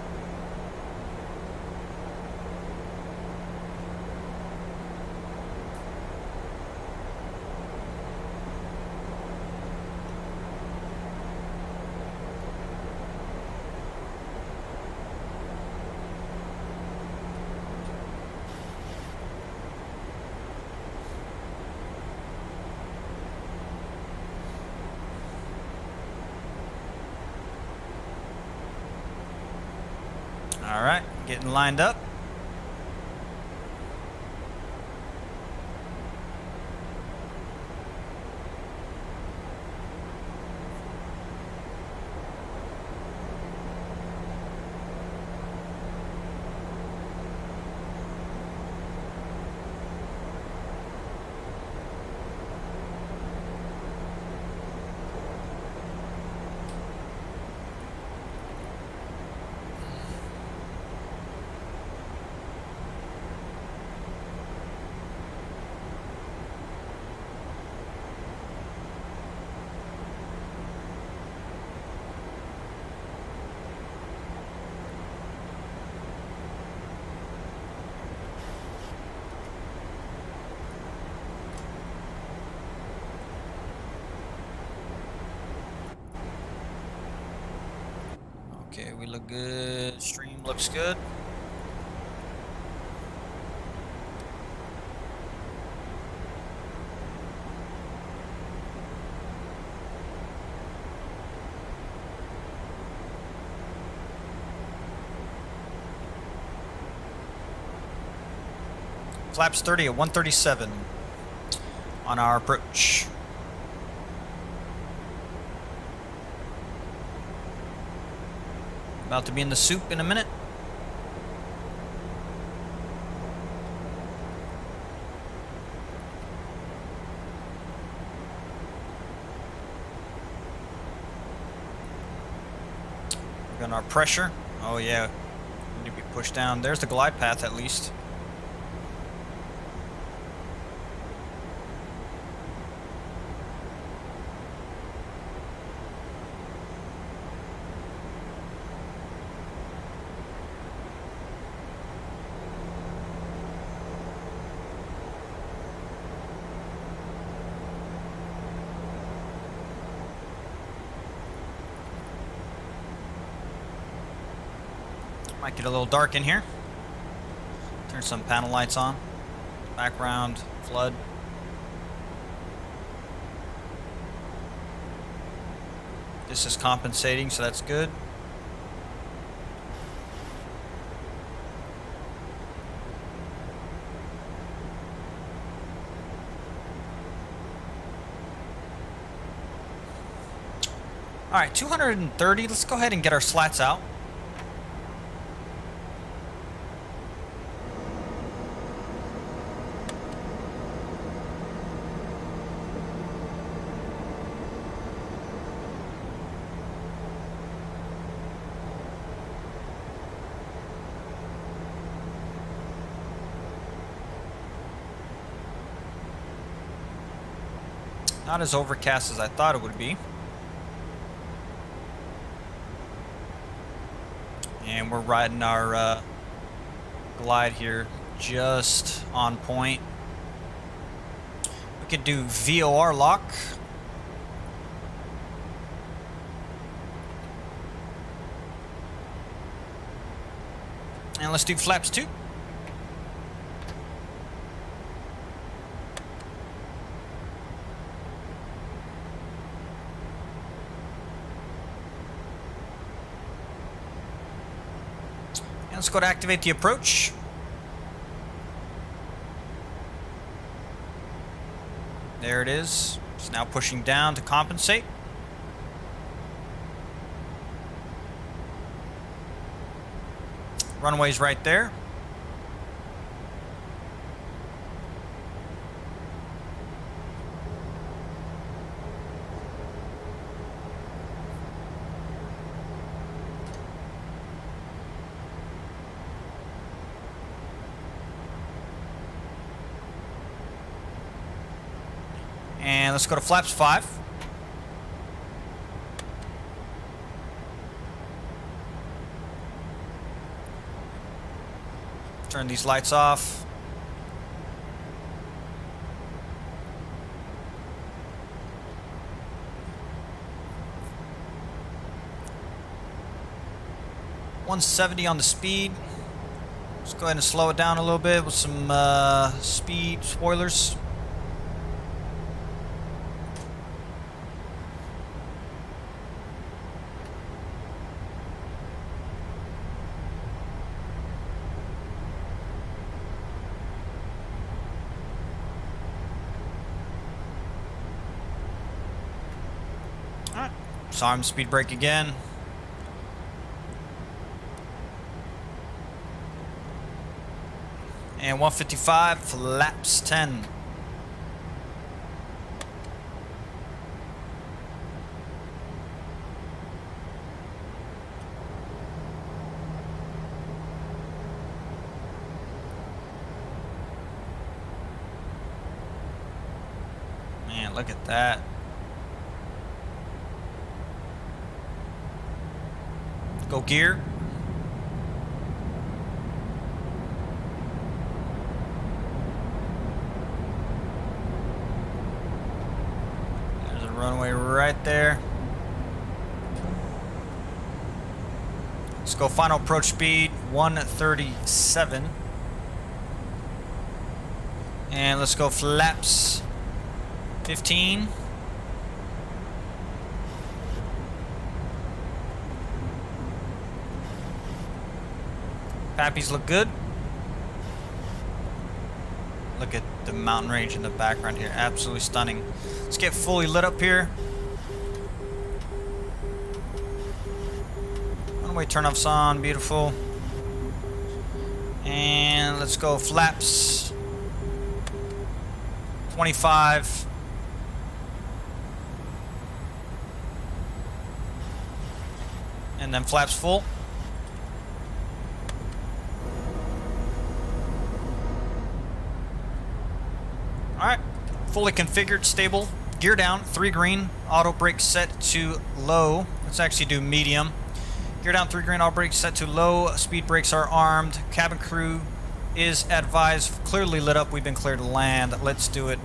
All right, getting lined up. Okay, we look good. Stream looks good. Flaps 30 at 137 on our approach. About to be in the soup in a minute. We're got our pressure. Oh yeah, we need to be pushed down. There's the glide path at least. Might get a little dark in here. Turn some panel lights on. Background, flood. This is compensating, so that's good. All right, 230. Let's go ahead and get our slats out. Not as overcast as I thought it would be. And we're riding our glide here just on point. We could do VOR lock. And let's do flaps 2. Let's go to activate the approach. There it is. It's now pushing down to compensate. Runway's right there. And let's go to flaps 5. Turn these lights off. $170 on the speed. Let's go ahead and slow it down a little bit with some speed spoilers. Saw him speed brake again. And 155 flaps 10. Man, look at that. Go gear. There's a runway right there. go final approach speed 137. And let's go flaps 15. Pappies look good. Look at the mountain range in the background here. Absolutely stunning. Let's get fully lit up here. One-way turn-offs on. Beautiful. And let's go flaps 25. And then flaps full. Alright, fully configured, stable, gear down, 3 green, auto brake set to low. Let's actually do medium. Gear down, 3 green, auto brake set to low, speed brakes are armed, cabin crew is advised, clearly lit up, we've been cleared to land. Let's do it.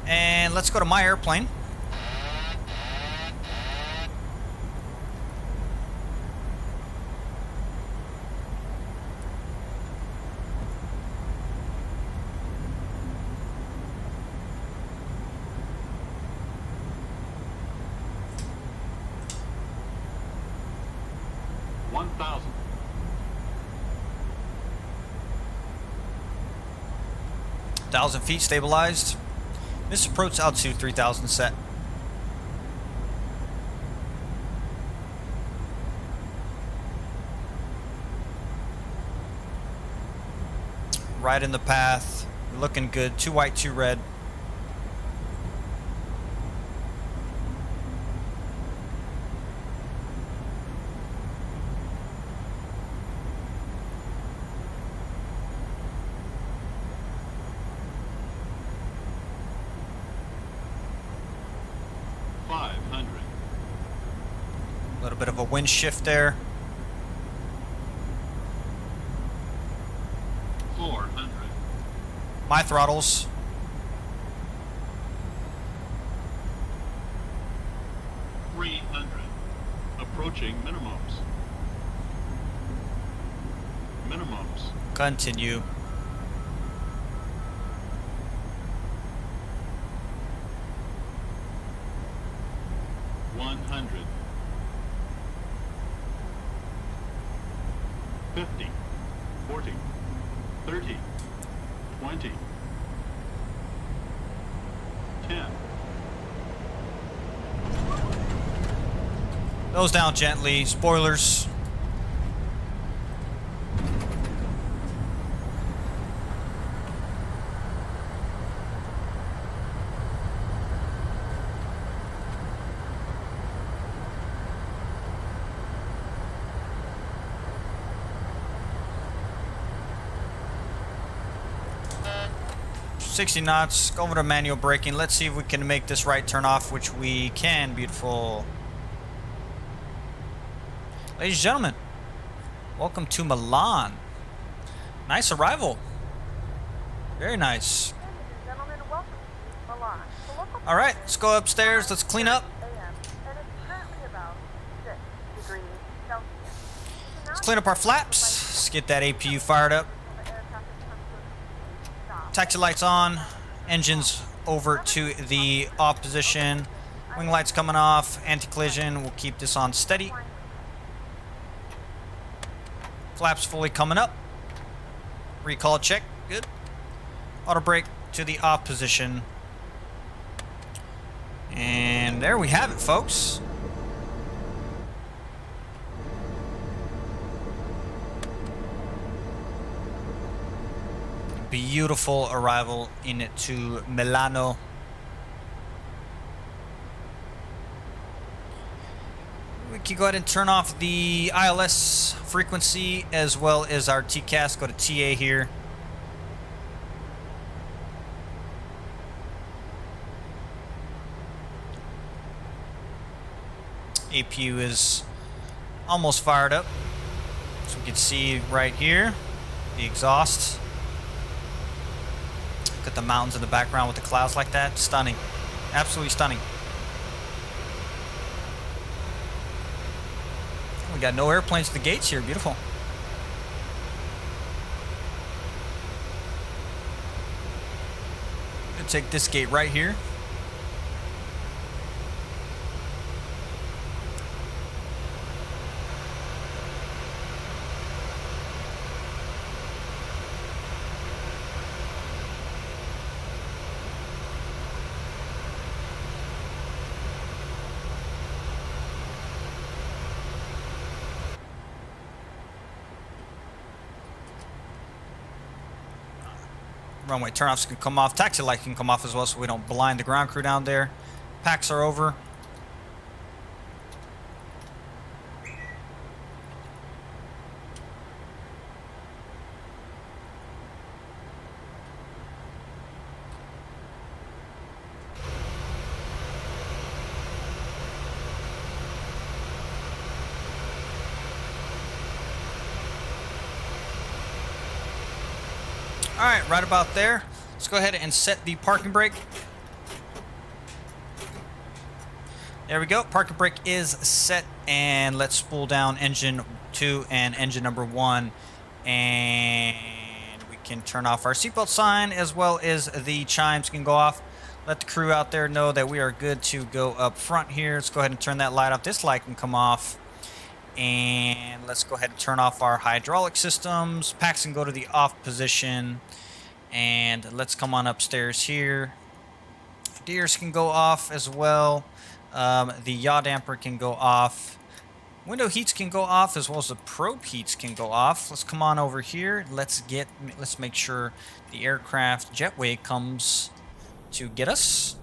And let's go to my airplane. Thousand feet stabilized. This approach altitude 3000 set. Right in the path. Looking good. 2 white, 2 red. A little bit of a wind shift there. 400. My throttles. 300. Approaching minimums. Minimums. Continue. $100. 50, 40, 30, 20, 10. Nose down gently. Spoilers. .60 knots. Go over to manual braking. Let's see if we can make this right turn off, which we can. Beautiful. Ladies and gentlemen, welcome to Milan. Nice arrival. Very nice. Ladies and gentlemen, welcome to Milan. The local All right, time let's is go upstairs. Let's clean up. 6 a.m., and it's currently about 6 degrees Celsius. Let's clean up our flaps. Let's get that APU fired up. Taxi lights on. Engines over to the off position. Wing lights coming off. Anti-collision. We'll keep this on steady. Flaps fully coming up. Recall check. Good. Auto brake to the off position. And there we have it, folks. Beautiful arrival into Milano. We can go ahead and turn off the ILS frequency as well as our TCAS. Go to TA here. APU is almost fired up. So we can see right here the exhaust. Look at the mountains in the background with the clouds like that. Stunning. Absolutely stunning. we got no airplanes at the gates here. Beautiful. Gonna take this gate right here. Runway turnoffs can come off. Taxi light can come off as well so we don't blind the ground crew down there. Packs are over. All right, right about there. Let's go ahead and set the parking brake. There we go. Parking brake is set, and let's spool down engine 2 and engine number 1, and we can turn off our seatbelt sign as well as the chimes can go off. Let the crew out there know that we are good to go up front here. Let's go ahead and turn that light off. This light can come off. And let's go ahead and turn off our hydraulic systems. Packs can go to the off position. And let's come on upstairs here. Gears can go off as well. The yaw damper can go off. Window heats can go off as well as the probe heats can go off. Let's come on over here. Let's make sure the aircraft jetway comes to get us.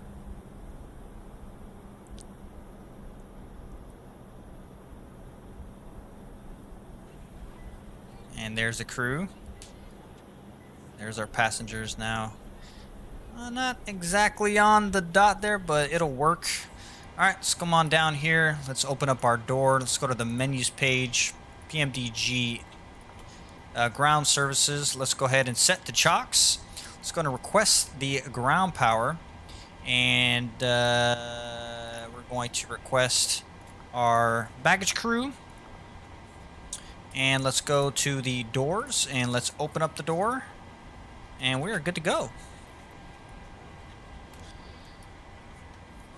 And there's the crew. There's our passengers now. Not exactly on the dot there, but it'll work. Alright, let's come on down here. Let's open up our door. Let's go to the menus page. PMDG ground services. Let's go ahead and set the chocks. Let's go to request the ground power. And we're going to request our baggage crew. And let's go to the doors and let's open up the door. And we are good to go.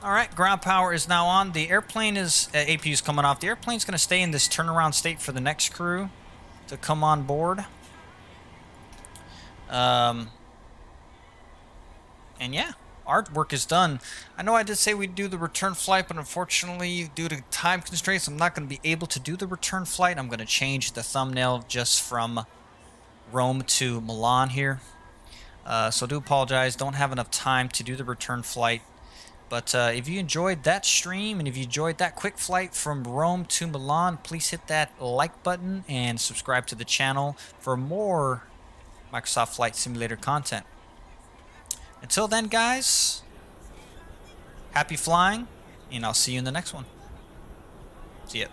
Alright, ground power is now on. The airplane is, APU is coming off. The airplane's going to stay in this turnaround state for the next crew to come on board. And yeah, our work is done. I know I did say we'd do the return flight, but unfortunately, due to time constraints, I'm not going to be able to do the return flight. I'm going to change the thumbnail just from Rome to Milan here. So I do apologize. Don't have enough time to do the return flight. But if you enjoyed that stream and if you enjoyed that quick flight from Rome to Milan, please hit that like button and subscribe to the channel for more Microsoft Flight Simulator content. Until then, guys, happy flying, and I'll see you in the next one. See ya.